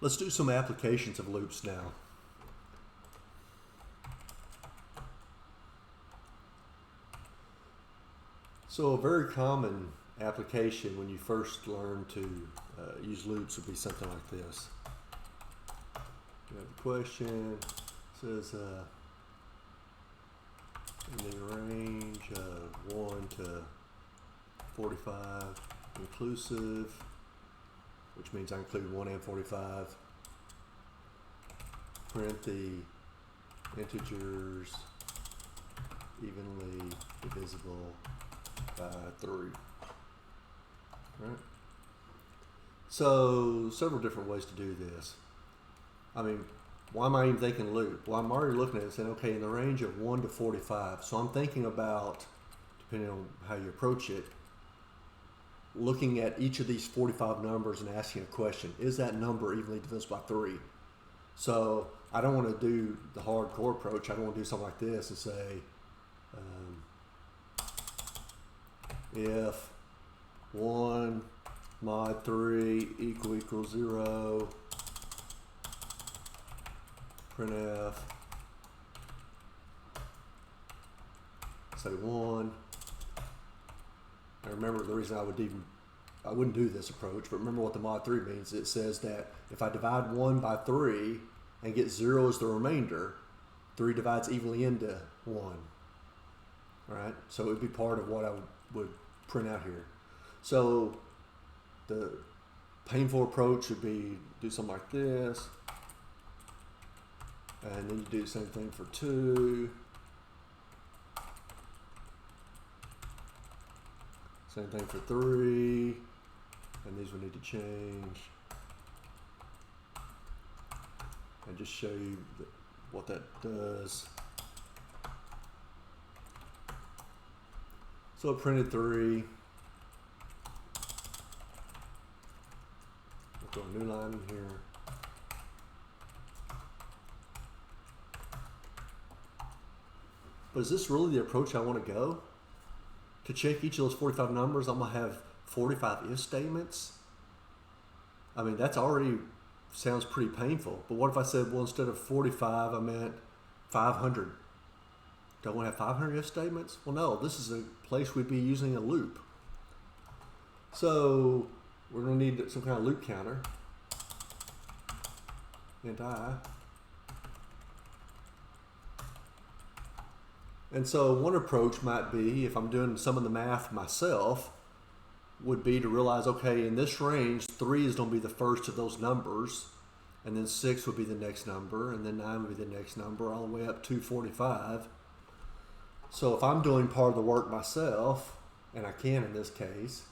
Let's do some applications of loops now. So a very common application when you first learn to use loops would be something like this. You have a question, says in the range of 1 to 45 inclusive, which means I include 1 and 45. Print the integers evenly divisible by 3. Right? So several different ways to do this. I mean, why am I even thinking loop? Well, I'm already looking at it and saying, okay, in the range of 1 to 45. So I'm thinking about, depending on how you approach it, looking at each of these 45 numbers and asking a question. Is that number evenly divisible by 3? So I don't want to do the hardcore approach. I don't want to do something like this and say, if 1 mod 3 equals 0, printf, say 1. I remember the reason I wouldn't do this approach, but remember what the mod 3 means. It says that if I divide 1 by 3 and get 0 as the remainder, 3 divides evenly into 1. All right, so it would be part of what I would print out here. So the painful approach would be do something like this, and then you do the same thing for 2. Same thing for 3, and these we need to change. And just show you what that does. So it printed 3. We'll throw a new line in here. But is this really the approach I want to go? To check each of those 45 numbers, I'm going to have 45 if statements. I mean, that's already sounds pretty painful. But what if I said, well, instead of 45, I meant 500? Do I want to have 500 if statements? Well, no, this is a place we'd be using a loop. So we're going to need some kind of loop counter. Int I. And so one approach might be, if I'm doing some of the math myself, would be to realize, okay, in this range, 3 is going to be the first of those numbers, and then 6 would be the next number, and then 9 would be the next number, all the way up to 45. So if I'm doing part of the work myself, and I can in this case,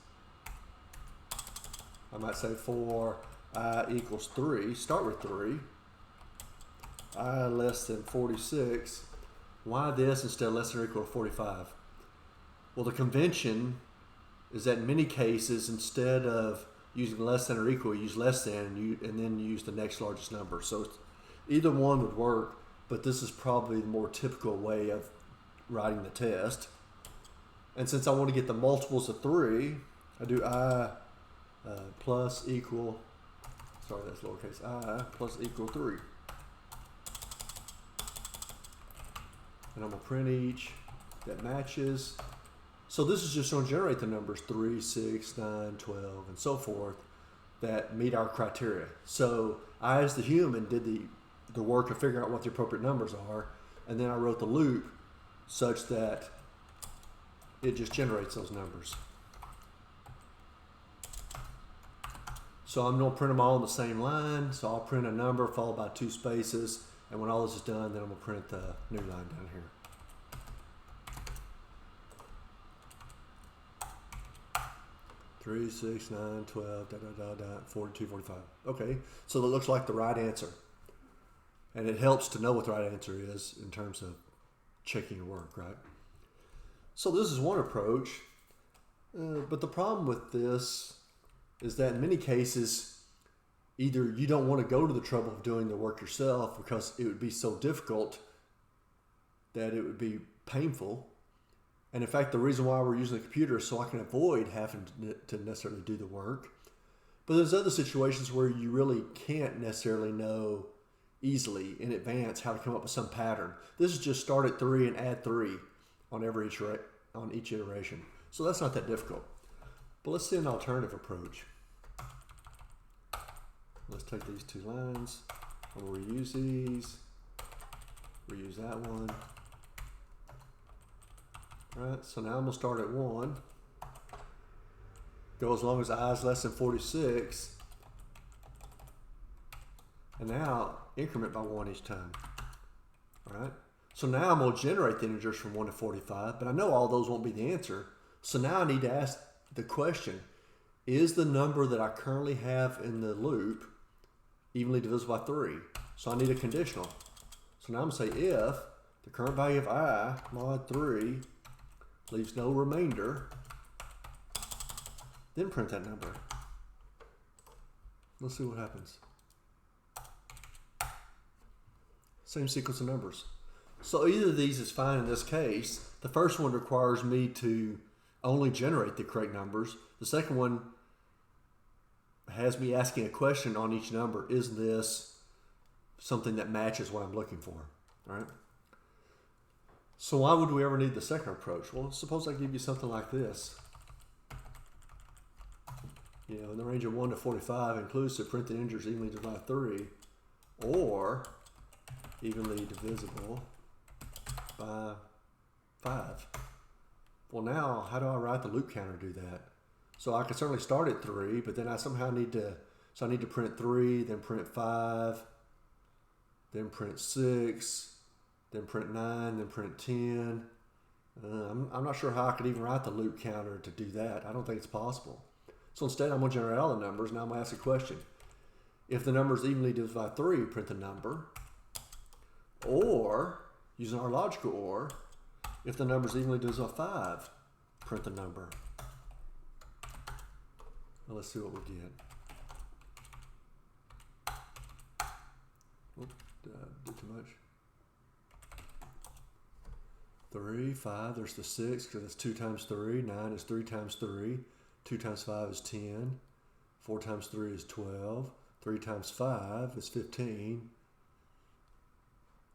I might say for I equals 3, start with 3, I less than 46, why this instead of less than or equal to 45? Well, the convention is that in many cases, instead of using less than or equal, you use less than and then you use the next largest number. So either one would work, but this is probably the more typical way of writing the test. And since I want to get the multiples of 3, I do I plus equal, sorry, that's lowercase I plus equal 3. And I'm going to print each that matches. So this is just going to generate the numbers 3, 6, 9, 12, and so forth that meet our criteria. So I, as the human, did the work of figuring out what the appropriate numbers are, and then I wrote the loop such that it just generates those numbers. So I'm going to print them all on the same line. So I'll print a number followed by 2 spaces. And when all this is done, then I'm going to print the new line down here. Three, 6, 9, 12, 42, 45. Okay, so that looks like the right answer. And it helps to know what the right answer is in terms of checking your work, right? So this is one approach. But the problem with this is that in many cases, either you don't want to go to the trouble of doing the work yourself because it would be so difficult that it would be painful. And in fact, the reason why we're using the computer is so I can avoid having to necessarily do the work. But there's other situations where you really can't necessarily know easily in advance how to come up with some pattern. This is just start at 3 and add 3 on each iteration. So that's not that difficult. But let's see an alternative approach. Let's take these two lines, we'll reuse these, reuse that one. All right, so now I'm gonna start at 1. Go as long as I is less than 46. And now increment by 1 each time. All right, so now I'm gonna generate the integers from 1 to 45, but I know all those won't be the answer. So now I need to ask the question, is the number that I currently have in the loop evenly divisible by 3? So I need a conditional. So now I'm going to say if the current value of I mod 3 leaves no remainder, then print that number. Let's see what happens. Same sequence of numbers. So either of these is fine in this case. The first one requires me to only generate the correct numbers. The second one has me asking a question on each number. Is this something that matches what I'm looking for? All right. So why would we ever need the second approach? Well, suppose I give you something like this. You know, in the range of 1 to 45, inclusive, print the integers evenly divided by 3, or evenly divisible by 5. Well, now, how do I write the loop counter to do that? So I can certainly start at 3, but then I somehow need to, so I need to print 3, then print 5, then print 6, then print 9, then print 10. I'm not sure how I could even write the loop counter to do that. I don't think it's possible. So instead, I'm going to generate all the numbers. Now I'm going to ask a question. If the number is evenly divisible by 3, print the number. Or, using our logical or, if the number is evenly divisible by 5, print the number. Well, let's see what we get. Oops, did I do too much? 3, 5, there's the 6, because it's 2 times 3. 9 is 3 times 3. 2 times 5 is 10. 4 times 3 is 12. 3 times 5 is 15.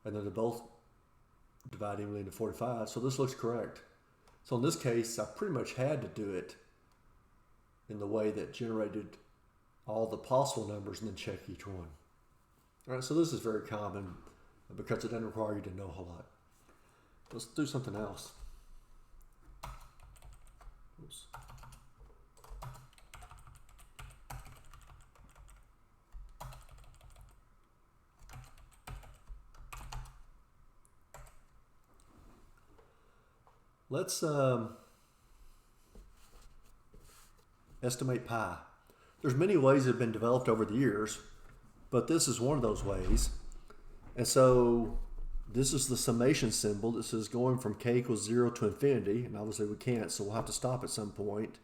And then they're both divide evenly into 45. So this looks correct. So in this case, I pretty much had to do it in the way that generated all the possible numbers and then check each one. All right, so this is very common because it doesn't require you to know a whole lot. Let's do something else. Oops. Let's estimate pi. There's many ways that have been developed over the years, but this is one of those ways. And so this is the summation symbol. This is going from k equals 0 to infinity, and obviously we can't, so we'll have to stop at some point.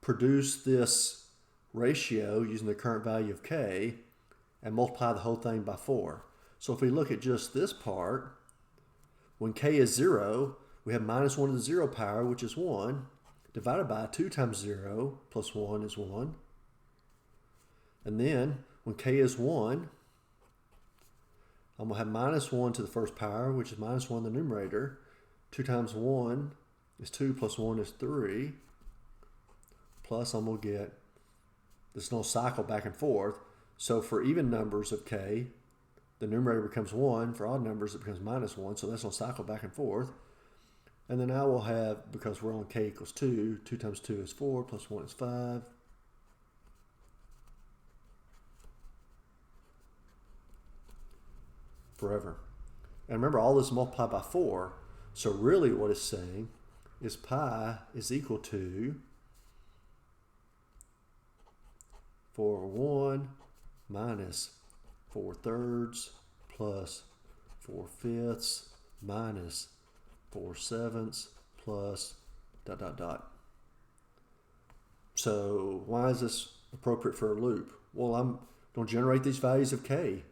Produce this ratio using the current value of k and multiply the whole thing by 4. So if we look at just this part, when k is 0, we have minus 1 to the 0 power, which is 1, divided by 2 times 0 plus 1 is 1. And then when k is 1, I'm going to have minus 1 to the first power, which is minus 1 in the numerator. 2 times 1 is 2 plus 1 is 3. Plus I'm going to get, this little cycle back and forth. So for even numbers of k, the numerator becomes 1. For odd numbers, it becomes minus 1. So that's going to cycle back and forth. And then now we'll have, because we're on k equals 2, 2 times 2 is 4, plus 1 is 5. Forever. And remember, all this is multiplied by 4. So really what it's saying is pi is equal to 4/1 minus 4/3 plus 4/5 minus 4/7 plus ... So why is this appropriate for a loop? Well, I'm going to generate these values of k.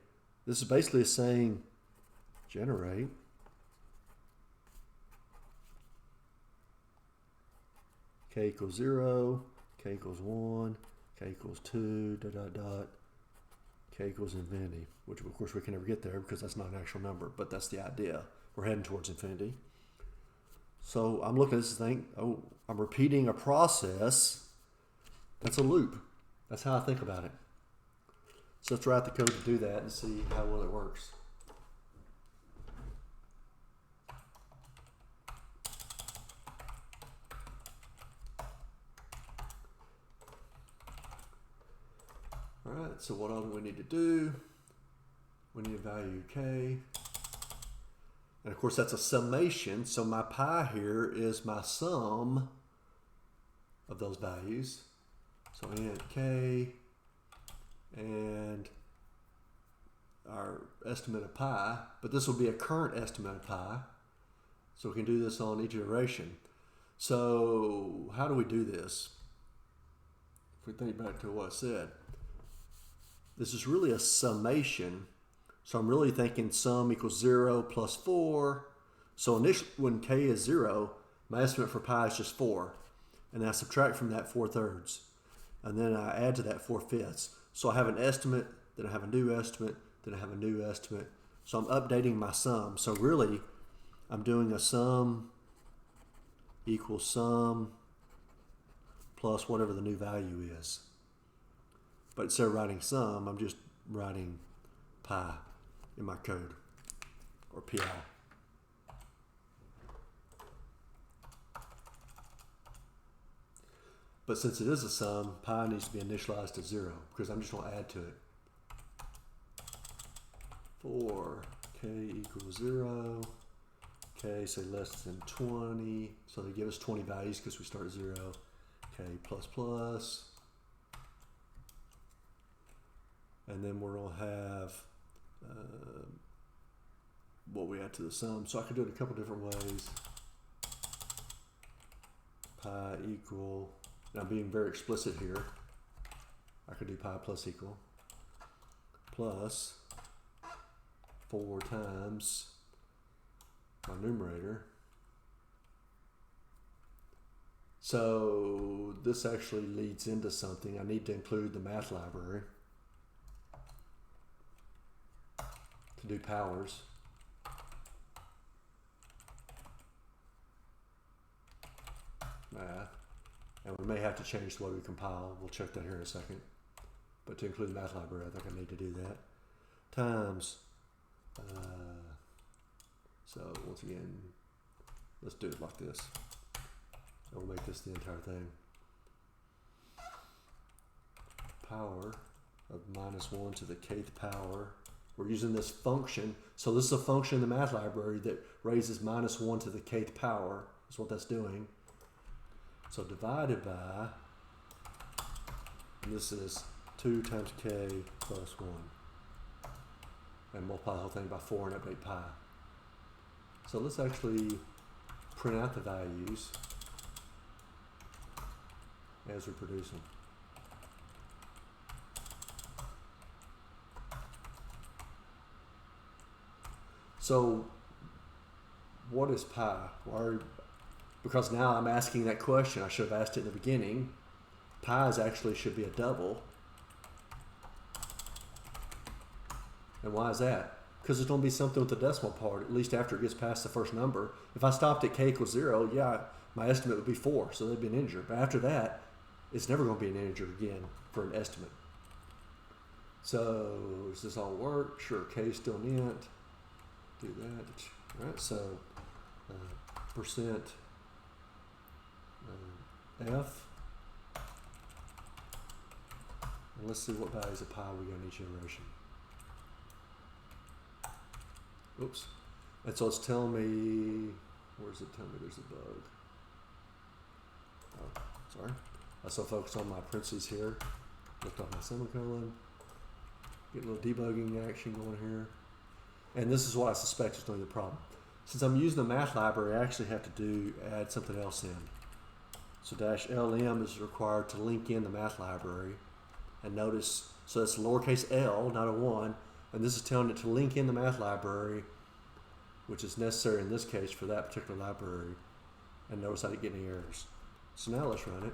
This is basically saying generate k equals 0, k equals 1, k equals 2, dot, dot, dot, k equals infinity, which of course we can never get there because that's not an actual number, but that's the idea. We're heading towards infinity. So I'm looking at this thing, oh, I'm repeating a process. That's a loop. That's how I think about it. So let's write the code to do that and see how well it works. All right, so what all do we need to do? We need a value k. And of course that's a summation, so my pi here is my sum of those values. So int k and our estimate of pi, but this will be a current estimate of pi. So we can do this on each iteration. So how do we do this? If we think back to what I said, this is really a summation. So I'm really thinking sum equals 0 plus 4. So initially when k is 0, my estimate for pi is just 4. And I subtract from that 4/3. And then I add to that 4/5. So I have an estimate, then I have a new estimate, then I have a new estimate. So I'm updating my sum. So really, I'm doing a sum equals sum plus whatever the new value is. But instead of writing sum, I'm just writing pi in my code, or pi. But since it is a sum, pi needs to be initialized to 0 because I'm just going to add to it. For k equals 0, k say less than 20, so they give us 20 values because we start at 0, k plus plus, and then we're going to have what we add to the sum. So I could do it a couple different ways. Pi equal, and I'm being very explicit here, I could do pi plus equal plus 4 times my numerator. So this actually leads into something. I need to include the math library to do powers. Math. And we may have to change the way we compile. We'll check that here in a second. But to include the math library, I think I need to do that. Times. So once again, let's do it like this. And we'll make this the entire thing. Power of -1 to the kth power. We're using this function. So this is a function in the math library that raises -1 to the kth power. That's what that's doing. So divided by, and this is 2 times k plus 1. And multiply the whole thing by 4 and update pi. So let's actually print out the values as we produce them. So what is pi? Because now I'm asking that question. I should have asked it in the beginning. Pi actually should be a double. And why is that? Because it's going to be something with the decimal part, at least after it gets past the first number. If I stopped at k equals 0, yeah, my estimate would be 4, so that'd be an integer. But after that, it's never going to be an integer again for an estimate. So does this all work? Sure, k is still an int. Do that. All right, so percent f. And let's see what values of pi we got in each iteration. Oops. And so it's telling me, where does it tell me there's a bug? Oh, sorry. I so focused on my parentheses here. Looked off my semicolon. Get a little debugging action going here. And this is what I suspect is going to be the problem. Since I'm using the math library, I actually have to add something else in. So -lm is required to link in the math library. And notice, so that's lowercase l, not a 1. And this is telling it to link in the math library, which is necessary in this case for that particular library. And notice I didn't get any errors. So now let's run it.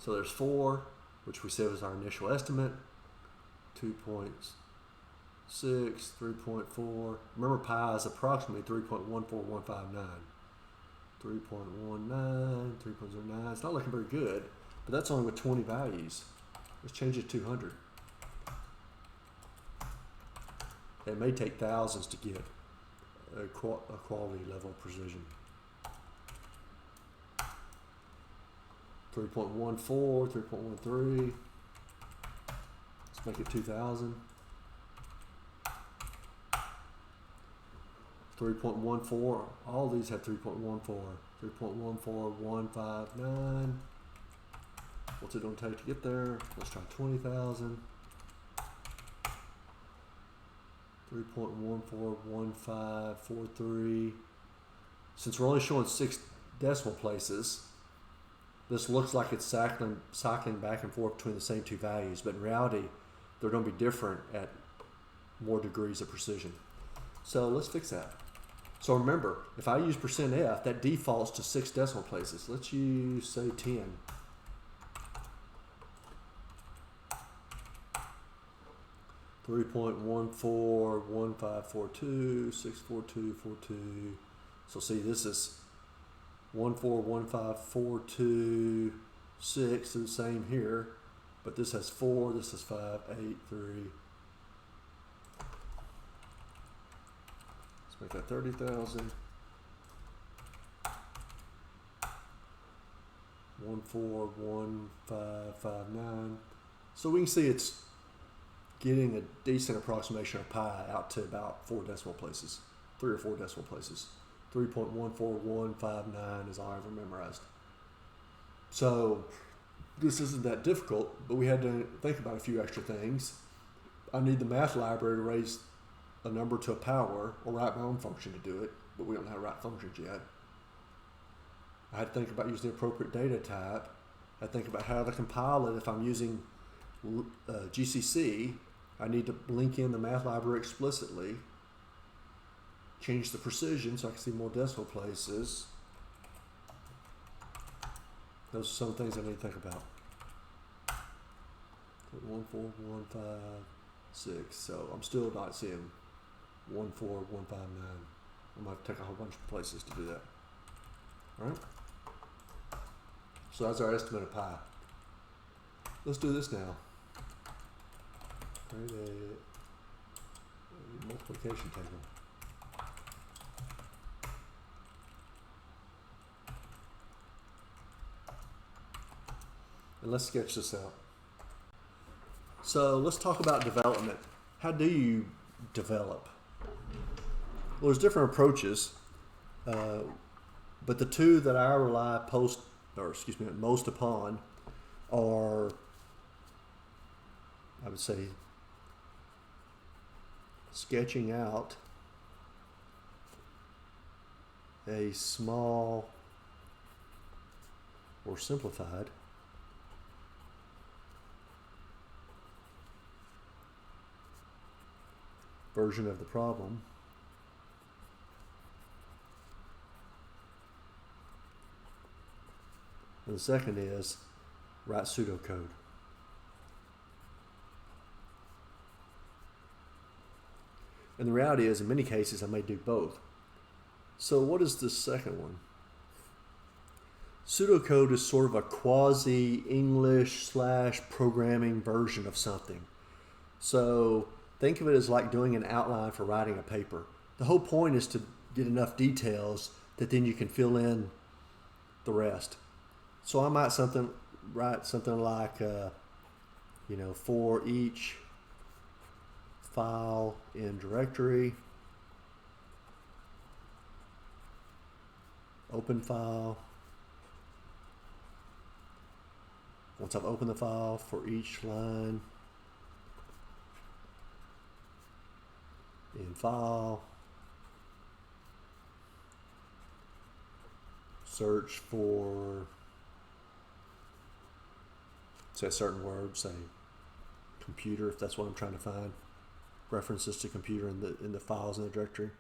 So there's 4, which we said was our initial estimate. 2.6, 3.4. Remember, pi is approximately 3.14159. 3.19, 3.09. It's not looking very good, but that's only with 20 values. Let's change it to 200. It may take thousands to get a quality level of precision. 3.14, 3.13. Let's make it 2000. 3.14. All these have 3.14. 3.14159. What's it going to take to get there? Let's try 20,000. 3.141543. Since we're only showing 6 decimal places, this looks like it's cycling back and forth between the same 2 values, but in reality, they're going to be different at more degrees of precision. So let's fix that. So remember, if I use %f, that defaults to 6 decimal places. Let's use, say, 10. Three 3.141542 64242. So see, this is 141542 6 is the same here, but this has 4. This is 5 8 3. Let's make that 30,000. 141559. So we can see it's getting a decent approximation of pi out to about 4 decimal places, 3 or 4 decimal places. 3.14159 is all I ever memorized. So this isn't that difficult, but we had to think about a few extra things. I need the math library to raise a number to a power or write my own function to do it, but we don't know how to write functions yet. I had to think about using the appropriate data type. I had to think about how to compile it. If I'm using GCC, I need to link in the math library explicitly, change the precision so I can see more decimal places. Those are some things I need to think about. 14156. So I'm still not seeing 14159. I'm going to have to take a whole bunch of places to do that. All right? So that's our estimate of pi. Let's do this now. Create a multiplication table. And let's sketch this out. So let's talk about development. How do you develop? Well, there's different approaches, but the 2 that I rely most upon are, I would say, sketching out a small or simplified version of the problem, and the second is write pseudocode. And the reality is, in many cases, I may do both. So what is the second one? Pseudocode is sort of a quasi-English/programming version of something. So think of it as like doing an outline for writing a paper. The whole point is to get enough details that then you can fill in the rest. So I might write something like, for each file in directory, open file. Once I've opened the file, for each line in file, search for, say, a certain word, say computer, if that's what I'm trying to find. References to computer in the files in the directory.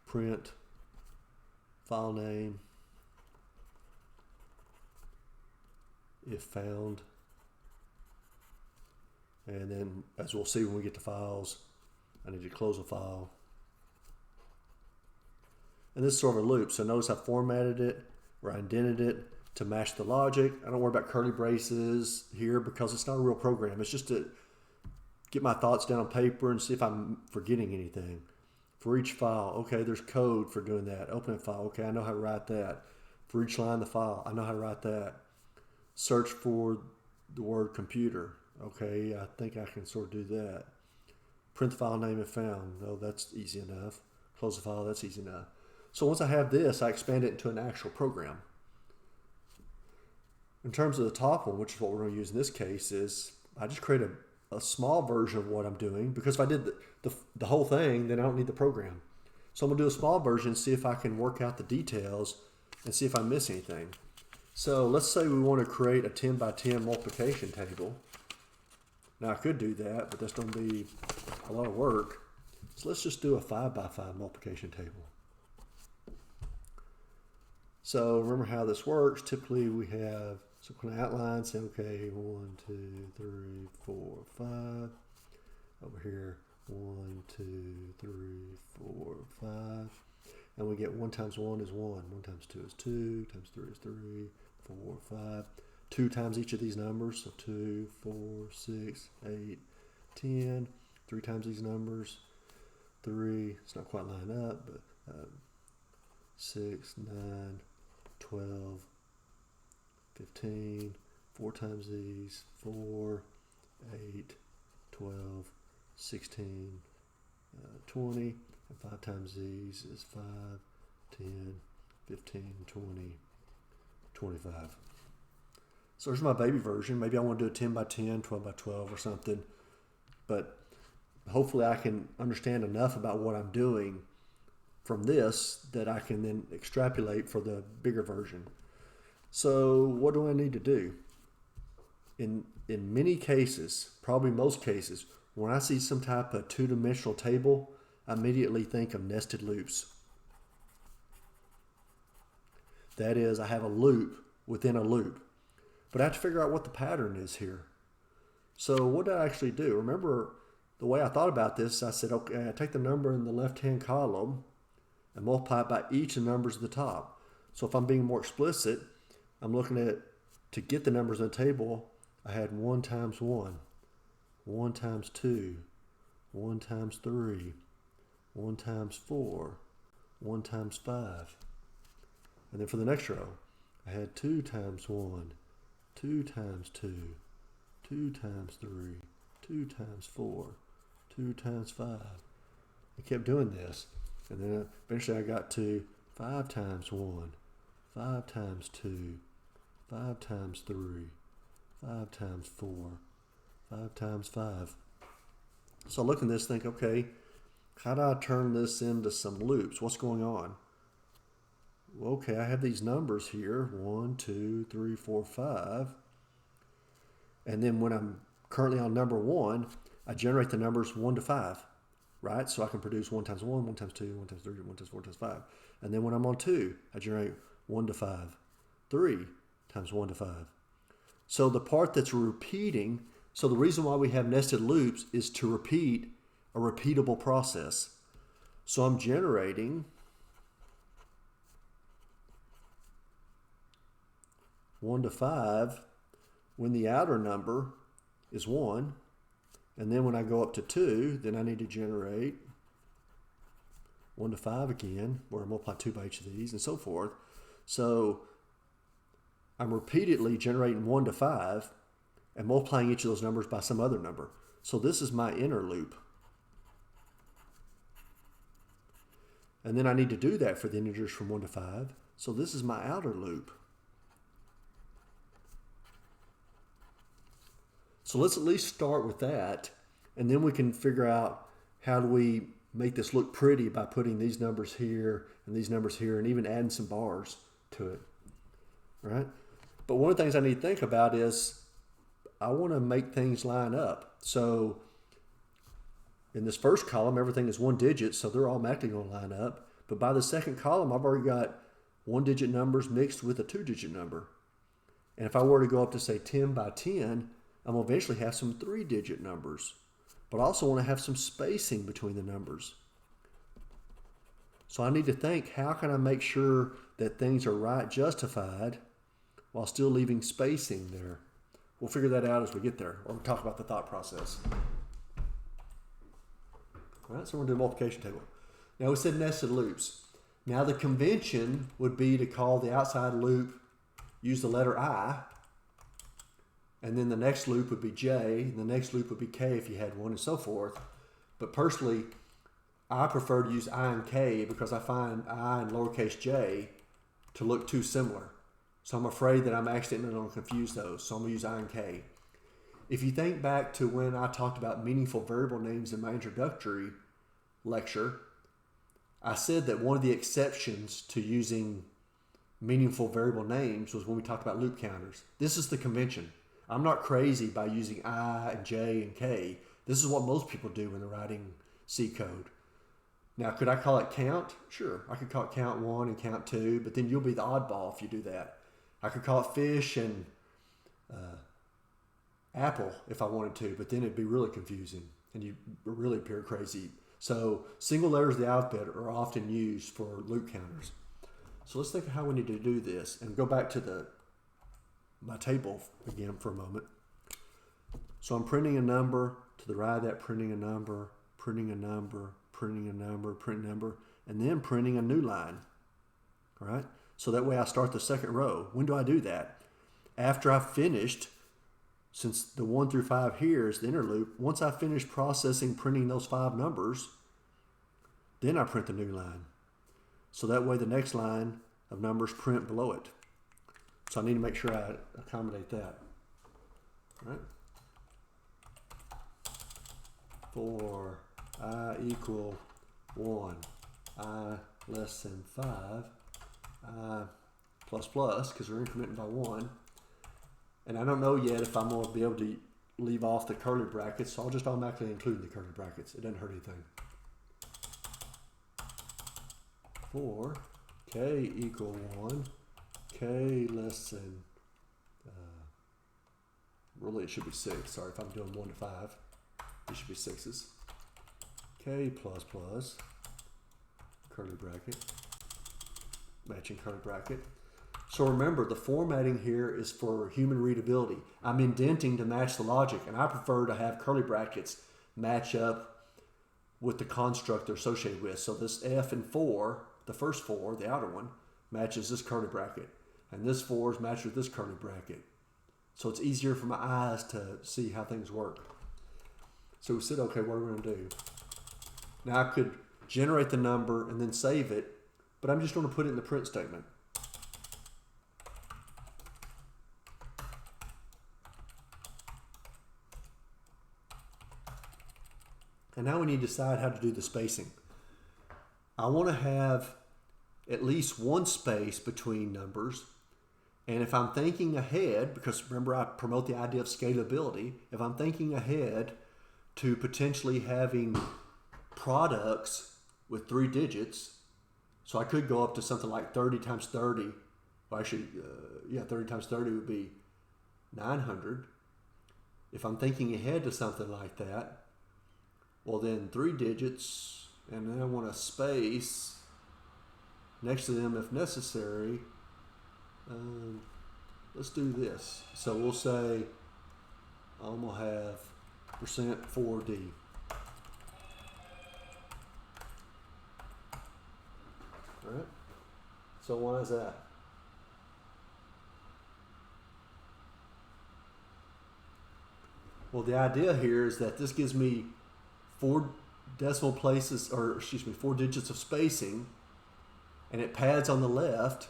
Print file name, if found. And then, as we'll see when we get to files, I need to close a file. And this is sort of a loop. So notice I formatted it, or I indented it to match the logic. I don't worry about curly braces here because it's not a real program. It's just to get my thoughts down on paper and see if I'm forgetting anything. For each file, okay, there's code for doing that. Open a file, okay, I know how to write that. For each line of the file, I know how to write that. Search for the word computer. Okay, I think I can sort of do that. Print the file name if found. No, that's easy enough. Close the file, that's easy enough. So once I have this, I expand it into an actual program. In terms of the top one, which is what we're going to use in this case, is I just create a small version of what I'm doing, because if I did the whole thing, then I don't need the program. So I'm going to do a small version, see if I can work out the details and see if I miss anything. So let's say we want to create a 10 by 10 multiplication table. Now I could do that, but that's going to be a lot of work. So let's just do a 5 by 5 multiplication table. So remember how this works. Typically we have some kind of outline, say, okay, 1, 2, 3, 4, 5. Over here, 1, 2, 3, 4, 5. And we get 1 times 1 is 1. 1 times 2 is 2. Times 3 is 3, 4, 5. 2 times each of these numbers. So 2, 4, 6, 8, 10. 3 times these numbers. 3, it's not quite lined up, but 6, 9, 12, 15. 4 times these. 4, 8, 12, 16, 20. And 5 times these is 5, 10, 15, 20, 25. So there's my baby version. Maybe I want to do a 10 by 10, 12 by 12 or something. But hopefully I can understand enough about what I'm doing from this that I can then extrapolate for the bigger version. So what do I need to do? In many cases, probably most cases, when I see some type of two-dimensional table, I immediately think of nested loops. That is, I have a loop within a loop. But I have to figure out what the pattern is here. So what did I actually do? Remember, the way I thought about this, I said, okay, I take the number in the left-hand column and multiply it by each of the numbers at the top. So if I'm being more explicit, I'm looking at, to get the numbers in the table, I had 1 times 1, 1 times 2, 1 times 3, 1 times 4, 1 times 5. And then for the next row, I had 2 times 1, 2 times 2, 2 times 3, 2 times 4, 2 times 5. I kept doing this. And then eventually I got to 5 times 1, 5 times 2, 5 times 3, 5 times 4, 5 times 5. So I look at this, think, okay, how do I turn this into some loops? What's going on? Well, okay, I have these numbers here, 1, 2, 3, 4, 5. And then when I'm currently on number 1, I generate the numbers 1 to 5, right? So I can produce 1 times 1, 1 times 2, 1 times 3, 1 times 4 times 5. And then when I'm on 2, I generate 1 to 5, 3 times 1 to 5. So the part that's repeating, so the reason why we have nested loops is to repeat a repeatable process. So I'm generating 1 to 5 when the outer number is 1. And then when I go up to 2, then I need to generate 1 to 5 again, where I multiply 2 by each of these, and so forth. So I'm repeatedly generating 1 to 5 and multiplying each of those numbers by some other number. So this is my inner loop. And then I need to do that for the integers from 1 to 5. So this is my outer loop. So let's at least start with that, and then we can figure out how do we make this look pretty by putting these numbers here and these numbers here and even adding some bars to it, right? But one of the things I need to think about is I want to make things line up. So in this first column, everything is 1 digit, so they're automatically going to line up. But by the second column, I've already got 1-digit numbers mixed with a 2-digit number. And if I were to go up to say 10 by 10, I'm going to eventually have some 3-digit numbers. But I also want to have some spacing between the numbers. So I need to think, how can I make sure that things are right justified while still leaving spacing there? We'll figure that out as we get there, or talk about the thought process. All right, so we're going to do a multiplication table. Now we said nested loops. Now the convention would be to call the outside loop, use the letter I, and then the next loop would be J, and the next loop would be K if you had one, and so forth. But personally, I prefer to use I and K because I find I and lowercase j to look too similar. So I'm afraid that I'm accidentally going to confuse those. So I'm going to use I and K. If you think back to when I talked about meaningful variable names in my introductory lecture, I said that one of the exceptions to using meaningful variable names was when we talked about loop counters. This is the convention. I'm not crazy by using I and J and K. This is what most people do when they're writing C code. Now, could I call it count? Sure. I could call it count 1 and count 2, but then you'll be the oddball if you do that. I could call it fish and apple if I wanted to, but then it'd be really confusing and you'd really appear crazy. So single letters of the alphabet are often used for loop counters. So let's think of how we need to do this and go back to my table again for a moment. So I'm printing a number, to the right of that printing a number, printing a number, printing a number, print number, and then printing a new line. All right? So that way I start the second row. When do I do that? After I've finished, since the 1 through 5 here is the inner loop, once I finish processing printing those 5 numbers, then I print the new line. So that way the next line of numbers print below it. So I need to make sure I accommodate that. All right? For I equal 1, I less than 5, I plus plus, because we're incrementing by 1. And I don't know yet if I'm going to be able to leave off the curly brackets, so I'll just automatically include the curly brackets. It doesn't hurt anything. For k equal 1, k less than, really it should be 6. Sorry if I'm doing 1 to 5. It should be 6s. K plus plus, curly bracket, matching curly bracket. So remember, the formatting here is for human readability. I'm indenting to match the logic, and I prefer to have curly brackets match up with the construct they're associated with. So this F and 4, the first 4, the outer one, matches this curly bracket. And this 4 is matched with this curly bracket. So it's easier for my eyes to see how things work. So we said, okay, what are we going to do? Now I could generate the number and then save it, but I'm just going to put it in the print statement. And now we need to decide how to do the spacing. I want to have at least one space between numbers. And if I'm thinking ahead, because remember I promote the idea of scalability, if I'm thinking ahead to potentially having products with 3 digits, so I could go up to something like 30 times 30, well actually, 30 times 30 would be 900. If I'm thinking ahead to something like that, well then 3 digits, and then I want a space next to them if necessary. Let's do this. So we'll say I'm going to have %4D. All right. So why is that? Well, the idea here is that this gives me 4 decimal places, or excuse me, 4 digits of spacing, and it pads on the left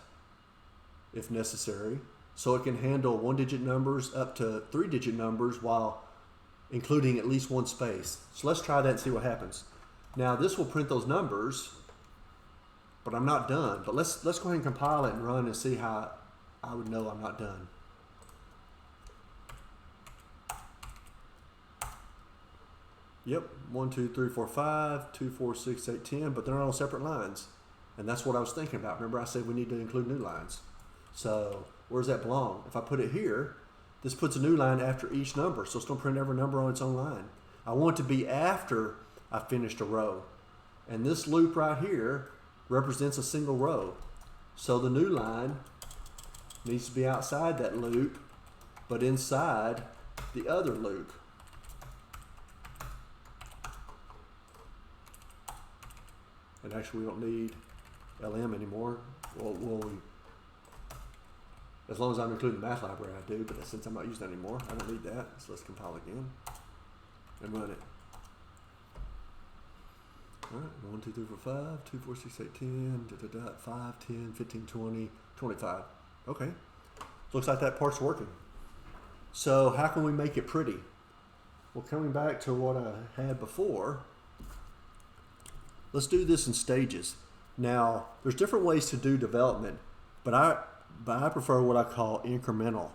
if necessary, so it can handle 1-digit numbers up to 3-digit numbers while including at least one space. So let's try that and see what happens. Now this will print those numbers, but I'm not done. But let's go ahead and compile it and run and see how I would know I'm not done. Yep, 1, 2, 3, 4, 5, 2, 4, 6, 8, 10, but they're on separate lines. And that's what I was thinking about. Remember I said we need to include new lines. So Where does that belong? If I put it here, this puts a new line after each number, so it's going to print every number on its own line. I want it to be after I finished a row. And this loop right here represents a single row. So the new line needs to be outside that loop, but inside the other loop. And actually we don't need LM anymore. As long as I'm including the math library, I do, but since I'm not using that anymore, I don't need that. So let's compile again and run it. All right, 1, 2, 3, 4, 5, 2, 4, 6, 8, 10, 5, 10, 15, 20, 25. Okay, looks like that part's working. So how can we make it pretty? Well, coming back to what I had before, let's do this in stages. Now, there's different ways to do development, but I prefer what I call incremental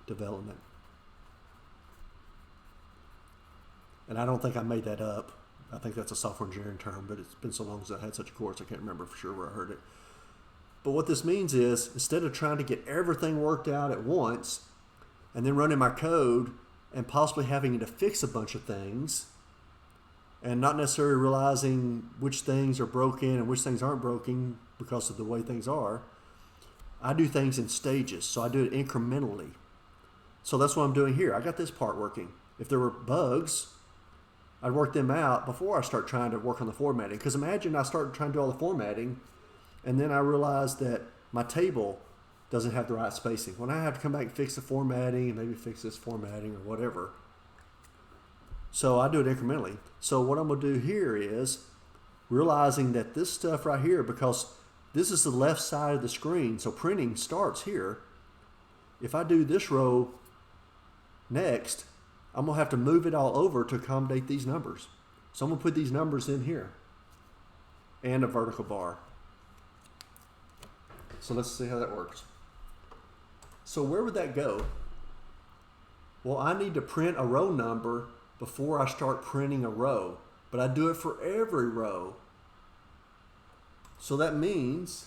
development. And I don't think I made that up. I think that's a software engineering term, but it's been so long since I had such a course, I can't remember for sure where I heard it. But what this means is, instead of trying to get everything worked out at once, and then running my code and possibly having to fix a bunch of things, and not necessarily realizing which things are broken and which things aren't broken because of the way things are, I do things in stages. So I do it incrementally. So that's what I'm doing here. I got this part working. If there were bugs, I'd work them out before I start trying to work on the formatting. Because imagine I start trying to do all the formatting, and then I realize that my table doesn't have the right spacing. When I have to come back and fix the formatting and maybe fix this formatting or whatever. So I do it incrementally. So what I'm going to do here is realizing that this stuff right here, because this is the left side of the screen, so printing starts here. If I do this row next, I'm going to have to move it all over to accommodate these numbers. So I'm going to put these numbers in here and a vertical bar. So let's see how that works. So where would that go? Well, I need to print a row number before I start printing a row, but I do it for every row. So that means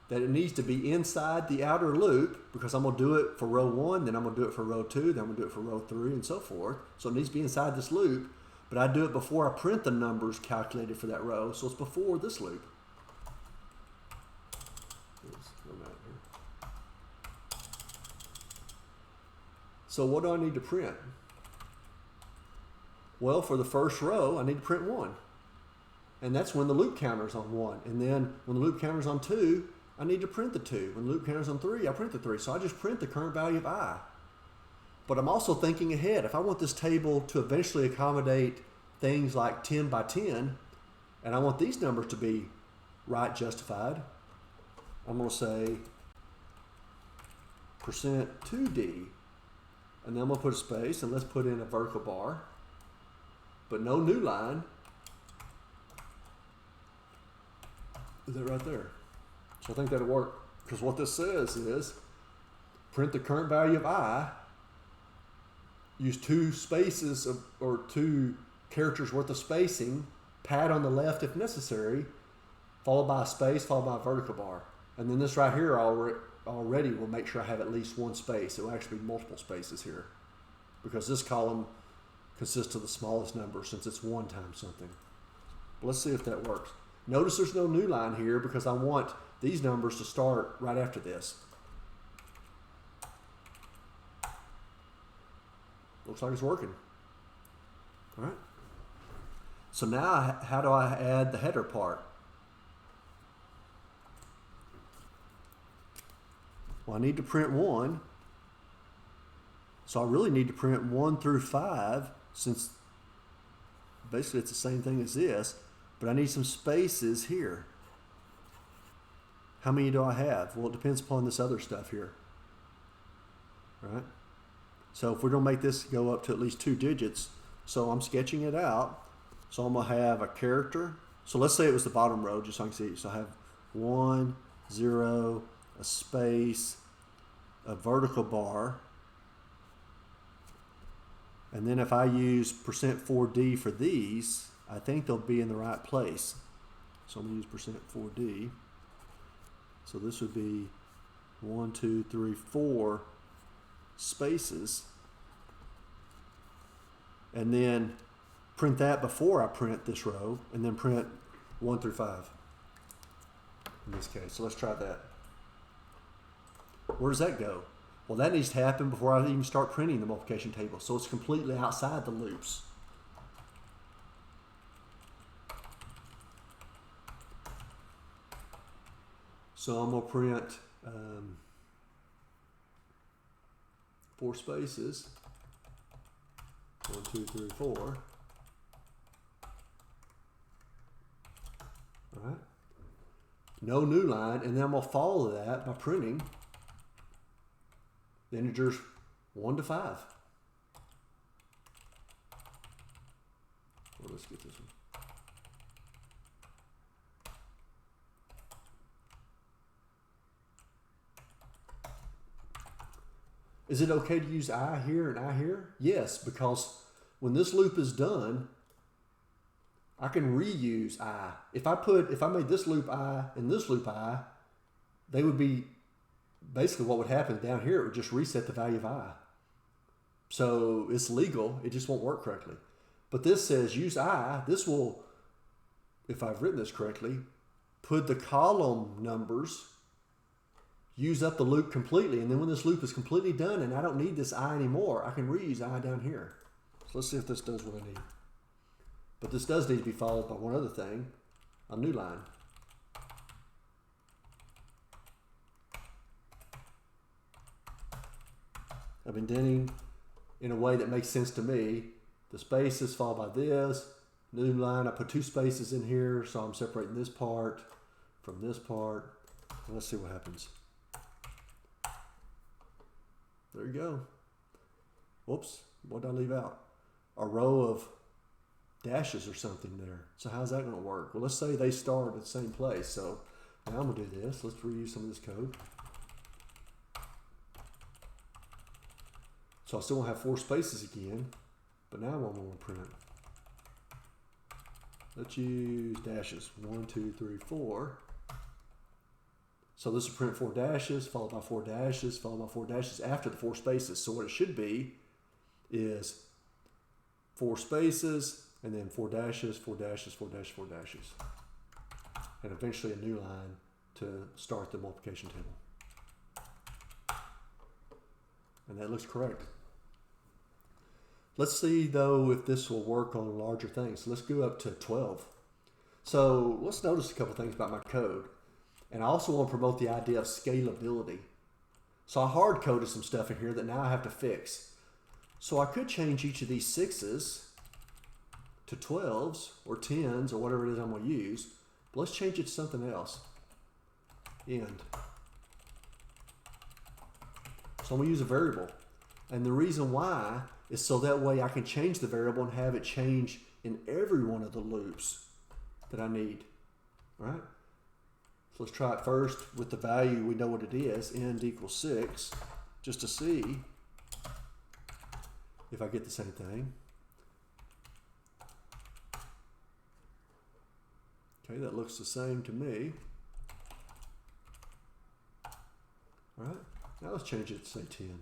that it needs to be inside the outer loop, because I'm going to do it for row 1, then I'm going to do it for row 2, then I'm going to do it for row 3, and so forth. So it needs to be inside this loop, but I do it before I print the numbers calculated for that row, so it's before this loop. So what do I need to print? Well, for the first row, I need to print 1. And that's when the loop counter's on 1. And then when the loop counter's on 2, I need to print the 2. When the loop counter's on 3, I print the 3. So I just print the current value of I. But I'm also thinking ahead. If I want this table to eventually accommodate things like 10 by 10, and I want these numbers to be right justified, I'm going to say %2D. And then I'm going to put a space, and let's put in a vertical bar, but no new line. Is that right there? So I think that'll work, because what this says is print the current value of I, use 2 spaces or 2 characters worth of spacing, pad on the left if necessary, followed by a space, followed by a vertical bar. And then this right here already will make sure I have at least 1 space. It will actually be multiple spaces here, because this column consists of the smallest number since it's 1 times something. Let's see if that works. Notice there's no new line here because I want these numbers to start right after this. Looks like it's working. All right. So now how do I add the header part? Well, I need to print 1. So I really need to print 1 through 5, since basically it's the same thing as this, but I need some spaces here. How many do I have? Well, it depends upon this other stuff here. All right. So if we're going to make this go up to at least 2 digits, so I'm sketching it out. So I'm going to have a character. So let's say it was the bottom row, just so I can see. So I have 1, 0, a space, a vertical bar, and then if I use %4D for these, I think they'll be in the right place. So I'm going to use percent 4D. So this would be 1, 2, 3, 4 spaces. And then print that before I print this row, and then print 1 through 5 in this case. So let's try that. Where does that go? Well, that needs to happen before I even start printing the multiplication table. So it's completely outside the loops. So I'm going to print 4 spaces. 1, 2, 3, 4. All right. No new line, and then I'm going to follow that by printing the integers 1 to 5. Well, let's get this one. Is it okay to use I here and I here? Yes, because when this loop is done, I can reuse I. If I made this loop I and this loop I, they would be basically what would happen down here. It would just reset the value of I. So it's legal, it just won't work correctly. But this says use I. This will, if I've written this correctly, put the column numbers, use up the loop completely, and then when this loop is completely done and I don't need this I anymore, I can reuse I down here. So let's see if this does what I need. But this does need to be followed by one other thing, a new line. I've been indenting in a way that makes sense to me. The spaces followed by this, new line. I put 2 spaces in here, so I'm separating this part from this part. And let's see what happens. There you go. Whoops, what did I leave out? A row of dashes or something there. So how's that going to work? Well, let's say they start at the same place. So now I'm going to do this. Let's reuse some of this code. So I still won't have 4 spaces again, but now I'm going to print. Let's use dashes. 1, 2, 3, 4. So this will print 4 dashes, followed by 4 dashes, followed by 4 dashes after the 4 spaces. So what it should be is 4 spaces, and then 4 dashes, 4 dashes, 4 dashes, 4 dashes. And eventually a new line to start the multiplication table. And that looks correct. Let's see though if this will work on larger things. So let's go up to 12. So let's notice a couple things about my code. And I also want to promote the idea of scalability. So I hard coded some stuff in here that now I have to fix. So I could change each of these 6s to 12s or 10s or whatever it is I'm going to use. But let's change it to something else. End. So I'm going to use a variable. And the reason why is so that way I can change the variable and have it change in every one of the loops that I need. All right? So let's try it first with the value we know what it is, end equals 6, just to see if I get the same thing. Okay, that looks the same to me. All right, now let's change it to say 10.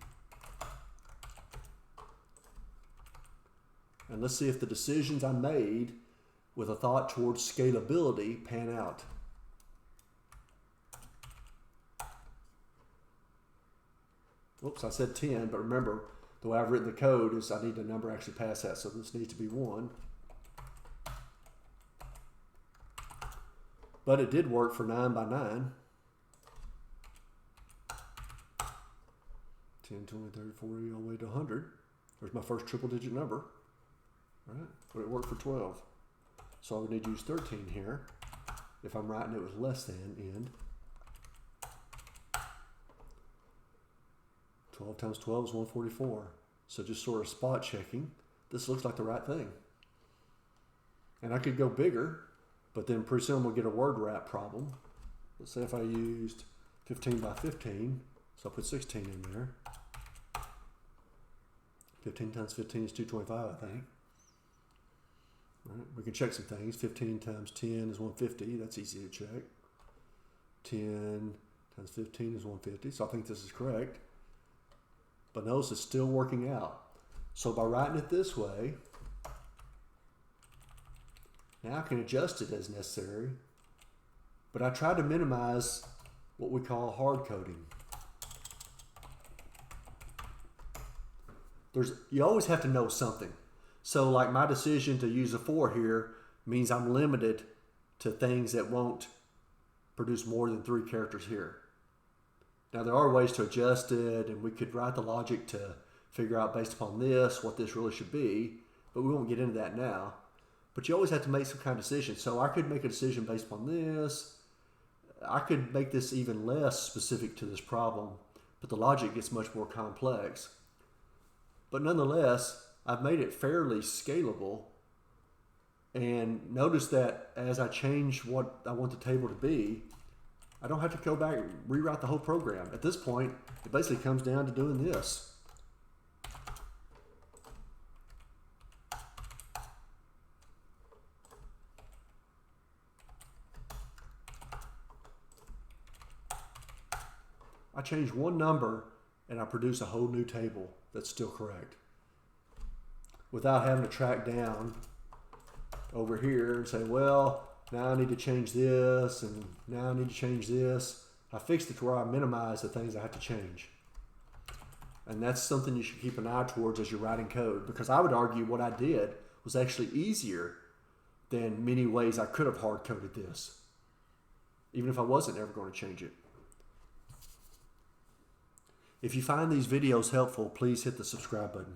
And let's see if the decisions I made with a thought towards scalability pan out. Oops, I said 10, but remember, the way I've written the code is I need a number actually pass that, so this needs to be 1. But it did work for 9 by 9. 10, 20, 30, 40, all the way to 100. There's my first triple digit number. Right? But it worked for 12. So I would need to use 13 here if I'm writing it with less than end. 12 times 12 is 144. So just sort of spot checking. This looks like the right thing. And I could go bigger, but then pretty soon we'll get a word wrap problem. Let's say if I used 15 by 15, so I'll put 16 in there. 15 times 15 is 225, I think. Right? We can check some things. 15 times 10 is 150. That's easy to check. 10 times 15 is 150. So I think this is correct. But notice it's still working out. So by writing it this way, now I can adjust it as necessary. But I try to minimize what we call hard coding. You always have to know something. So like my decision to use a 4 here means I'm limited to things that won't produce more than 3 characters here. Now there are ways to adjust it, and we could write the logic to figure out based upon this what this really should be, but we won't get into that now. But you always have to make some kind of decision. So I could make a decision based upon this. I could make this even less specific to this problem, but the logic gets much more complex. But nonetheless, I've made it fairly scalable. And notice that as I change what I want the table to be, I don't have to go back and rewrite the whole program. At this point, it basically comes down to doing this. I change one number and I produce a whole new table that's still correct, without having to track down over here and say, well, now I need to change this, and now I need to change this. I fixed it to where I minimize the things I have to change. And that's something you should keep an eye towards as you're writing code, because I would argue what I did was actually easier than many ways I could have hard coded this, even if I wasn't ever going to change it. If you find these videos helpful, please hit the subscribe button.